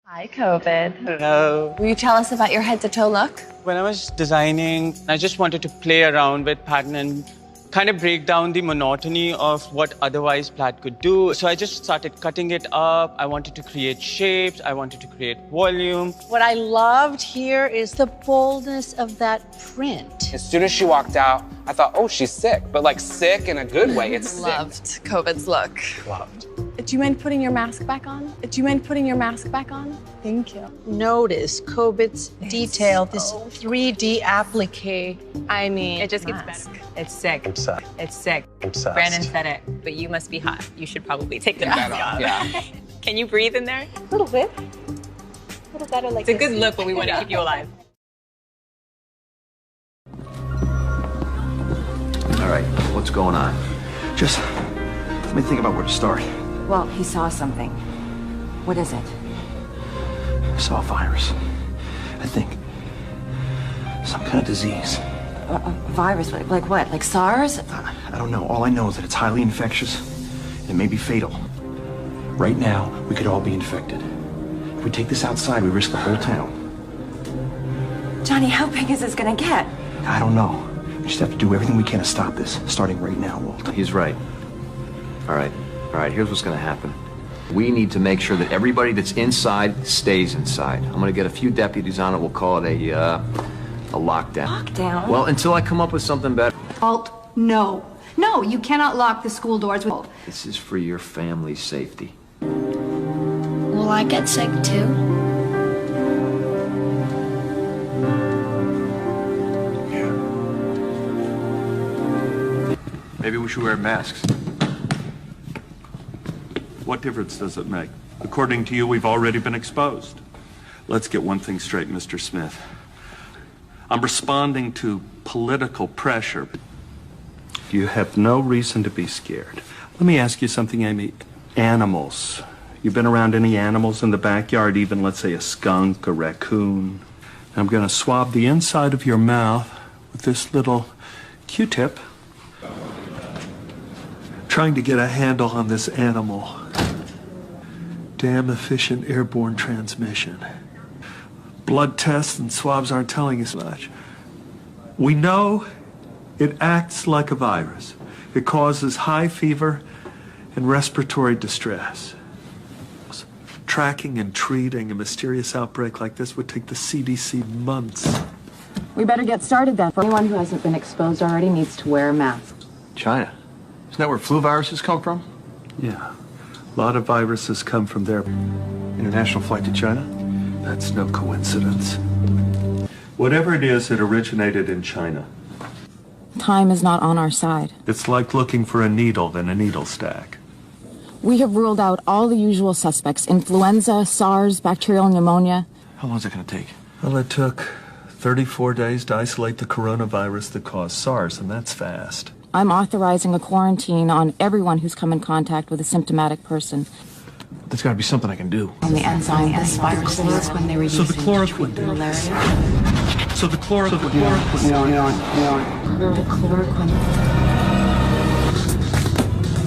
Hi, COVID. Hello. Will you tell us about your head-to-toe look? When I was designing, I just wanted to play around with pattern and kind of break down the monotony of what otherwise plaid could do. So I just started cutting it up. I wanted to create shapes. I wanted to create volume. What I loved here is the boldness of that print. As soon as she walked out, I thought, oh, she's sick, but like sick in a good way. It's Loved COVID's look. Loved. Do you mind putting your mask back on? Do you mind putting your mask back on? Thank you. Notice COVID's detail, this 3D applique. I mean, it just gets better. It's sick. Obsessed. It's sick. Obsessed. Brandon said it, but you must be hot. You should probably take the That mask off. Yeah. Can you breathe in there? A little bit. A little better like It's a good look, but we want to keep you alive. All right, what's going on? Just let me think about where to start. Well, he saw something. What is it? I saw a virus. I think some kind of disease. A virus? Like what? Like SARS? I don't know. All I know is that it's highly infectious and may be fatal. Right now, we could all be infected. If we take this outside, we risk the whole town. Johnny, how big is this gonna get? I don't know. We just have to do everything we can to stop this, starting right now, Walt. He's right. All right, here's what's gonna happen. We need to make sure that everybody that's inside stays inside. I'm gonna get a few deputies on it. We'll call it a lockdown. Lockdown? Well, until I come up with something better. Walt, no. No, you cannot lock the school doors with... This is for your family's safety. Will I get sick too? Maybe we should wear masks. What difference does it make? According to you, we've already been exposed. Let's get one thing straight, Mr. Smith. I'm responding to political pressure. You have no reason to be scared. Let me ask you something, Amy. Animals. You've been around any animals in the backyard, even, let's say, a skunk, a raccoon? I'm going to swab the inside of your mouth with this little Q-tip, trying to get a handle on this animal. Damn efficient airborne transmission. Blood tests and swabs aren't telling us much. We know it acts like a virus. It causes high fever and respiratory distress. Tracking and treating a mysterious outbreak like this would take the CDC months. We better get started then. For anyone who hasn't been exposed already needs to wear a mask. China. Isn't that where flu viruses come from? Yeah. A lot of viruses come from there. International flight to China? That's no coincidence. Whatever it is, it originated in China. Time is not on our side. It's like looking for a needle in a needle stack. We have ruled out all the usual suspects. Influenza, SARS, bacterial pneumonia. How long is that going to take? Well, it took 34 days to isolate the coronavirus that caused SARS, and that's fast. I'm authorizing a quarantine on everyone who's come in contact with a symptomatic person. There's got to be something I can do. On the enzyme, this virus is when they were using So the chloroquine did. malaria. So the chloroquine. The chloroquine.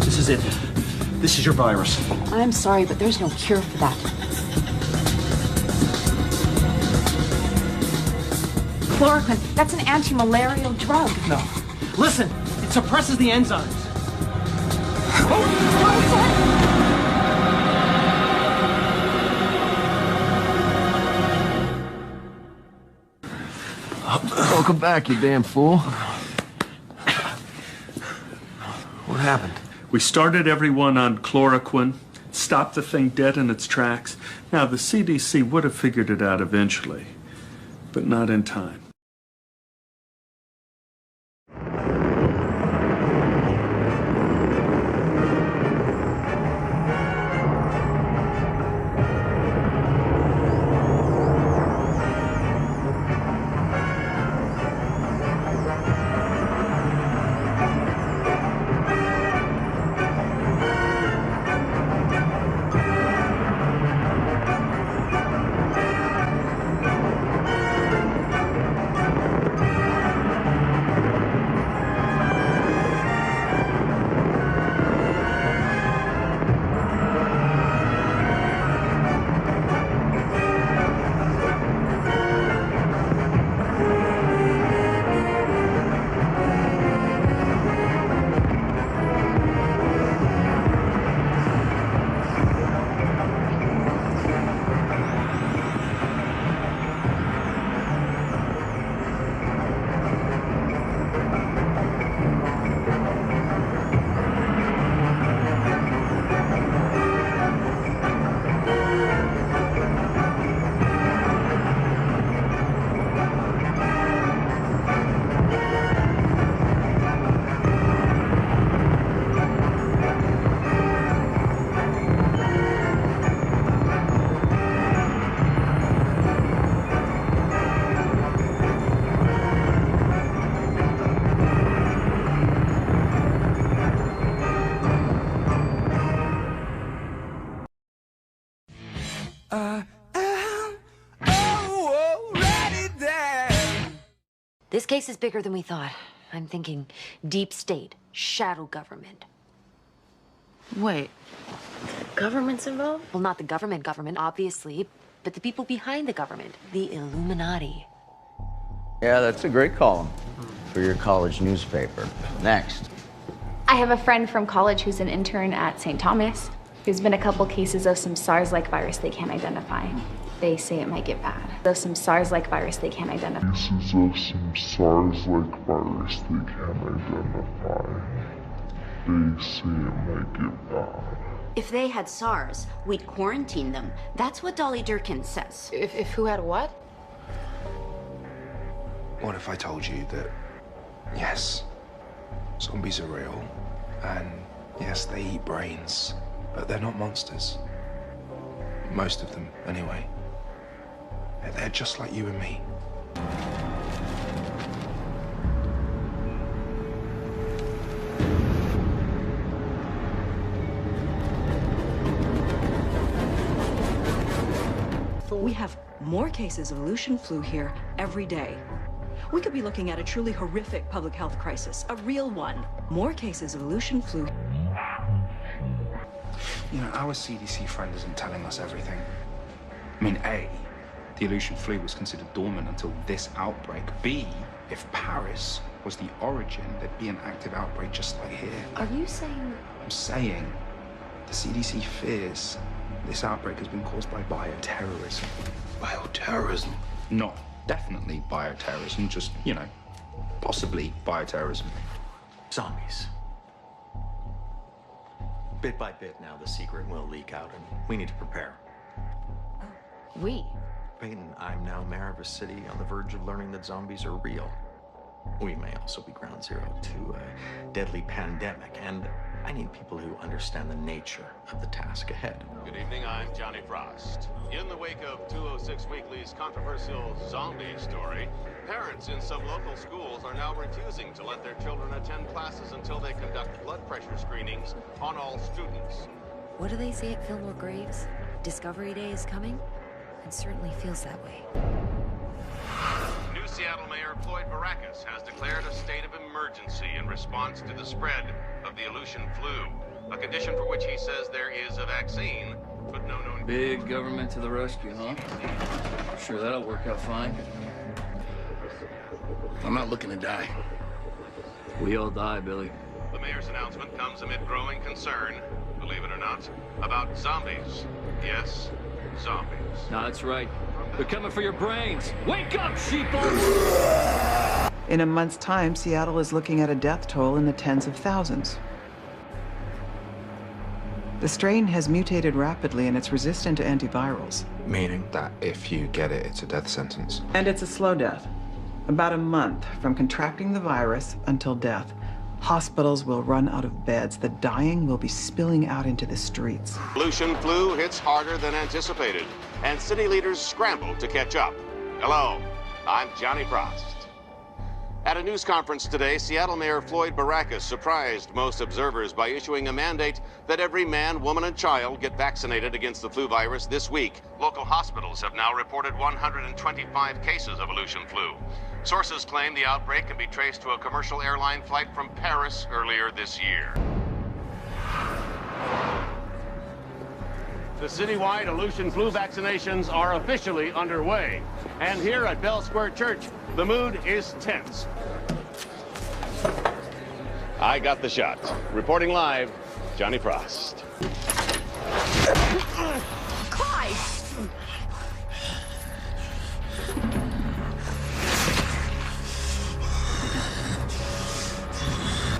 This is it. This is your virus. I'm sorry, but there's no cure for that. Chloroquine, that's an anti-malarial drug. No. Listen, it suppresses the enzymes. Welcome back, you damn fool. What happened? We started everyone on chloroquine, stopped the thing dead in its tracks. Now, the CDC would have figured it out eventually, but not in time. This case is bigger than we thought. I'm thinking deep state, shadow government. Wait, government's involved? Well, not the government, obviously, but the people behind the government, the Illuminati. Yeah, that's a great column for your college newspaper. Next. I have a friend from college who's an intern at St. Thomas. There's been a couple cases of some SARS-like virus they can't identify. They say it might get bad. There's some SARS-like virus they can't identify. Cases of some SARS-like virus they can't identify. They say it might get bad. If they had SARS, we'd quarantine them. That's what Dolly Durkin says. If who had what? What if I told you that, yes, zombies are real, and yes, they eat brains, but they're not monsters. Most of them, anyway. They're just like you and me. We have more cases of Aleutian flu here every day. We could be looking at a truly horrific public health crisis, a real one. More cases of Aleutian flu. You know, our CDC friend isn't telling us everything. I mean, A, the Aleutian flu was considered dormant until this outbreak. B, if Paris was the origin, there'd be an active outbreak just like here. Are you saying? I'm saying the CDC fears this outbreak has been caused by bioterrorism. Bioterrorism? Not definitely bioterrorism, just, you know, possibly bioterrorism. Zombies. Bit by bit now, the secret will leak out, and we need to prepare. We? Peyton, I'm now mayor of a city on the verge of learning that zombies are real. We may also be ground zero to a deadly pandemic, and I need people who understand the nature of the task ahead. Good evening, I'm Johnny Frost. In the wake of 206 Weekly's controversial zombie story, parents in some local schools are now refusing to let their children attend classes until they conduct blood pressure screenings on all students. What do they say at Fillmore Graves? Discovery Day is coming? It certainly feels that way. New Seattle Mayor Floyd Baracus has declared a state of emergency in response to the spread of the Aleutian flu, a condition for which he says there is a vaccine, but no known... Big government to the rescue, huh? Sure that'll work out fine. I'm not looking to die. We all die, Billy. The mayor's announcement comes amid growing concern, believe it or not, about zombies. Yes, zombies. No, that's right. They're coming for your brains. Wake up, sheeple! In a month's time, Seattle is looking at a death toll in the tens of thousands. The strain has mutated rapidly and it's resistant to antivirals. Meaning that if you get it, it's a death sentence. And it's a slow death. About a month from contracting the virus until death. Hospitals will run out of beds. The dying will be spilling out into the streets. Aleutian flu hits harder than anticipated, and city leaders scramble to catch up. Hello, I'm Johnny Frost. At a news conference today, Seattle Mayor Floyd Baracus surprised most observers by issuing a mandate that every man, woman, and child get vaccinated against the flu virus this week. Local hospitals have now reported 125 cases of Aleutian flu. Sources claim the outbreak can be traced to a commercial airline flight from Paris earlier this year. The citywide Aleutian flu vaccinations are officially underway. And here at Bell Square Church, the mood is tense. I got the shot. Reporting live, Johnny Frost. Clyde!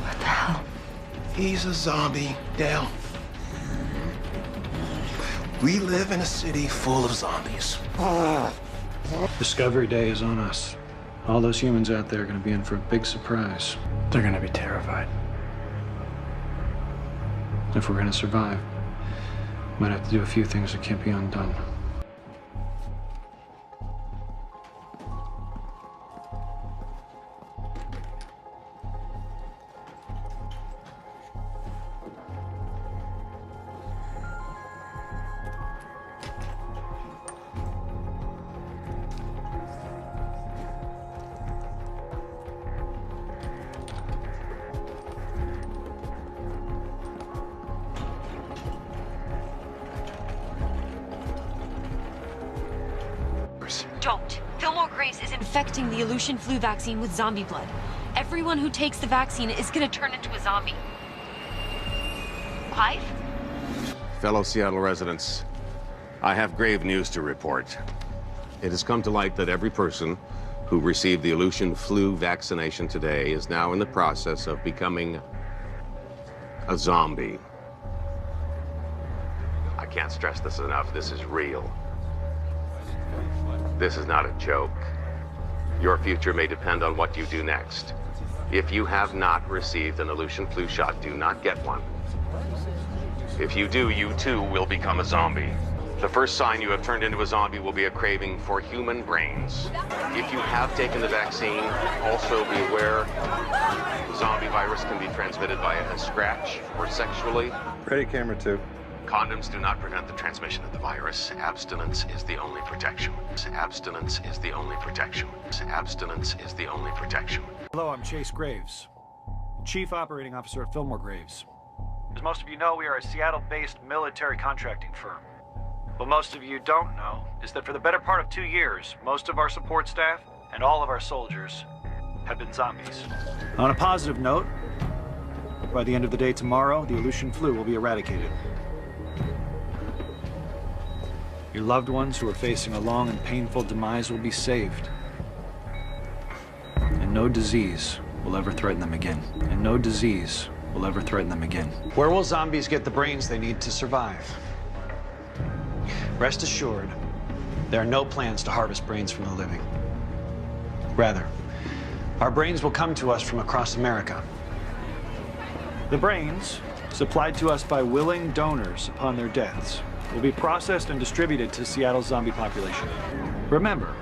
What the hell? He's a zombie, Dale. We live in a city full of zombies. Discovery Day is on us. All those humans out there are going to be in for a big surprise. They're going to be terrified. If we're going to survive, we might have to do a few things that can't be undone. don't. Fillmore Graves is infecting the Aleutian flu vaccine with zombie blood. Everyone who takes the vaccine is gonna turn into a zombie. Clive? Fellow Seattle residents, I have grave news to report. It has come to light that every person who received the Aleutian flu vaccination today is now in the process of becoming a zombie. I can't stress this enough. This is real. This is not a joke. Your future may depend on what you do next. If you have not received an Aleutian flu shot, do not get one. If you do, you too will become a zombie. The first sign you have turned into a zombie will be a craving for human brains. If you have taken the vaccine, also be aware the zombie virus can be transmitted via a scratch or sexually. Ready, camera 2. Condoms do not prevent the transmission of the virus. Abstinence is the only protection. Abstinence is the only protection. Abstinence is the only protection. Hello, I'm Chase Graves, Chief Operating Officer at Fillmore Graves. As most of you know, we are a Seattle-based military contracting firm. What most of you don't know is that for the better part of 2 years, most of our support staff and all of our soldiers have been zombies. On a positive note, by the end of the day tomorrow, the Aleutian flu will be eradicated. Your loved ones who are facing a long and painful demise will be saved. And no disease will ever threaten them again. And no disease will ever threaten them again. Where will zombies get the brains they need to survive? Rest assured, there are no plans to harvest brains from the living. Rather, our brains will come to us from across America. The brains, supplied to us by willing donors upon their deaths, will be processed and distributed to Seattle's zombie population. Remember,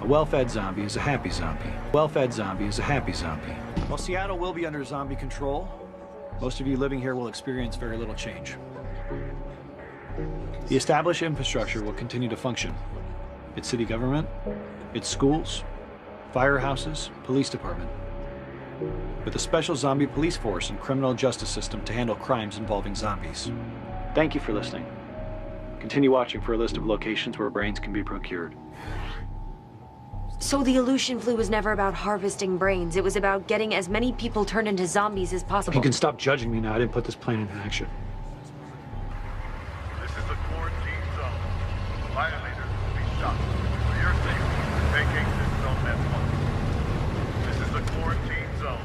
a well-fed zombie is a happy zombie. Well-fed zombie is a happy zombie. While Seattle will be under zombie control, most of you living here will experience very little change. The established infrastructure will continue to function. Its city government, its schools, firehouses, police department, with a special zombie police force and criminal justice system to handle crimes involving zombies. Thank you for listening. Continue watching for a list of locations where brains can be procured. So the Aleutian flu was never about harvesting brains. It was about getting as many people turned into zombies as possible. You can stop judging me now. I didn't put this plan into action. This is a quarantine zone. Violators will be shot. For your safety, vacate this zone at once. This is a quarantine zone.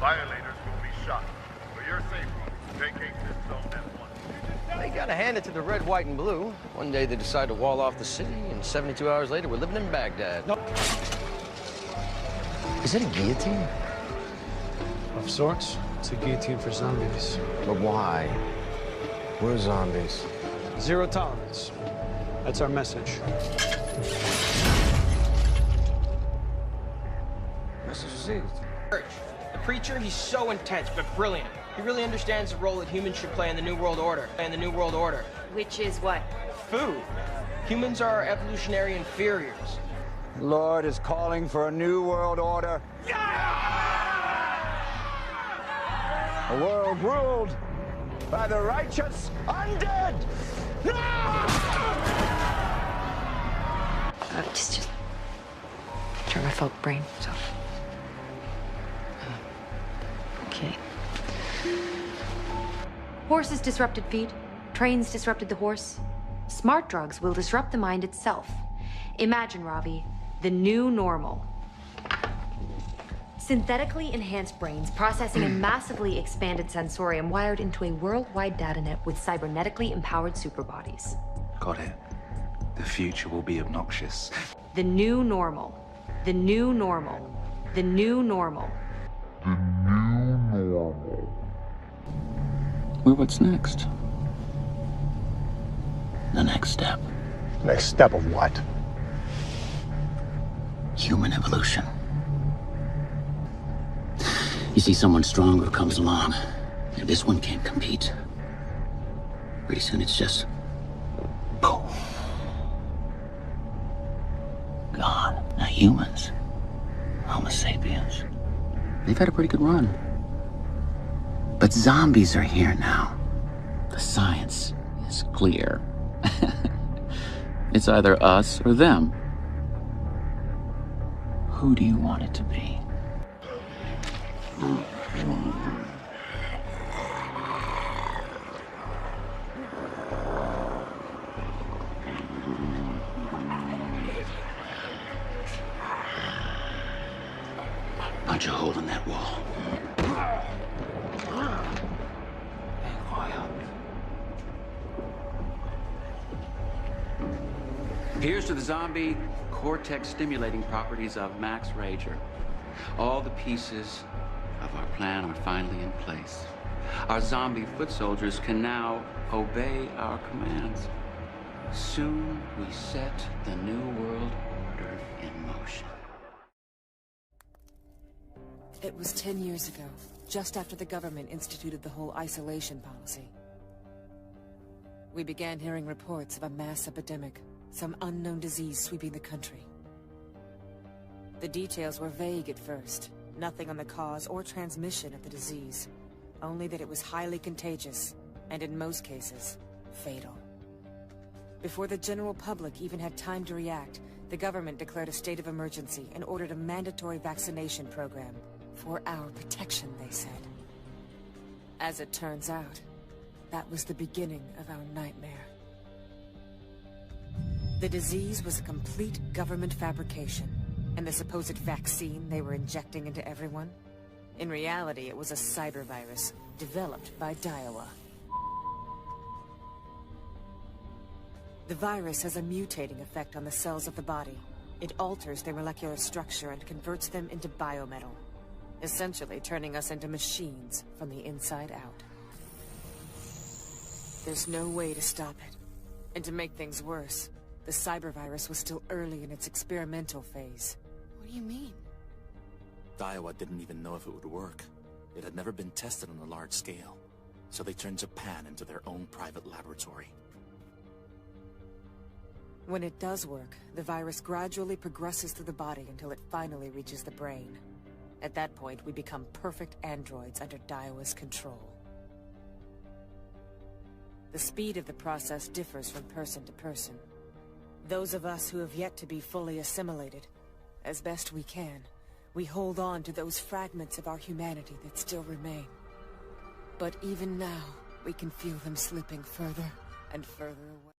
Violators will be shot. For your safety, vacate this zone at once. They gotta hand it to the red, white, and blue. One day they decide to wall off the city, and 72 hours later, we're living in Baghdad. No. Is it a guillotine? Of sorts. It's a guillotine for zombies. But why? We're zombies. Zero tolerance. That's our message. Message received. The preacher, he's so intense, but brilliant. He really understands the role that humans should play in the New World Order. Which is what? Food. Humans are our evolutionary inferiors. The Lord is calling for a new world order. A world ruled by the righteous undead. Just turn my folk brain off. Okay. Horses disrupted feed. Trains disrupted the horse. Smart drugs will disrupt the mind itself. Imagine, Ravi, the new normal. Synthetically enhanced brains processing a massively expanded sensorium wired into a worldwide data net with cybernetically empowered superbodies. Got it. The future will be obnoxious. The new normal. The new normal. The new normal. The new normal. Well, what's next? The next step. Next step of what? Human evolution. You see someone stronger comes along, and this one can't compete. Pretty soon it's just... boom. Gone. Now humans, Homo sapiens, they've had a pretty good run. But zombies are here now. The science is clear. It's either us or them. Who do you want it to be? Punch a hole in that wall. Here's to the zombie cortex stimulating properties of Max Rager. All the pieces of our plan are finally in place. Our zombie foot soldiers can now obey our commands. Soon we set the new world order in motion. It was 10 years ago, just after the government instituted the whole isolation policy. We began hearing reports of a mass epidemic, some unknown disease sweeping the country. The details were vague at first, nothing on the cause or transmission of the disease, only that it was highly contagious, and in most cases, fatal. Before the general public even had time to react, the government declared a state of emergency and ordered a mandatory vaccination program. For our protection, they said. As it turns out, that was the beginning of our nightmare. The disease was a complete government fabrication, and the supposed vaccine they were injecting into everyone? In reality, it was a cybervirus developed by Daiwa. The virus has a mutating effect on the cells of the body. It alters their molecular structure and converts them into biometal, essentially turning us into machines from the inside out. There's no way to stop it. And to make things worse, the cybervirus was still early in its experimental phase. What do you mean? Daiwa didn't even know if it would work. It had never been tested on a large scale, so they turned Japan into their own private laboratory. When it does work, the virus gradually progresses through the body until it finally reaches the brain. At that point, we become perfect androids under Daiwa's control. The speed of the process differs from person to person. Those of us who have yet to be fully assimilated, as best we can, we hold on to those fragments of our humanity that still remain. But even now, we can feel them slipping further and further away.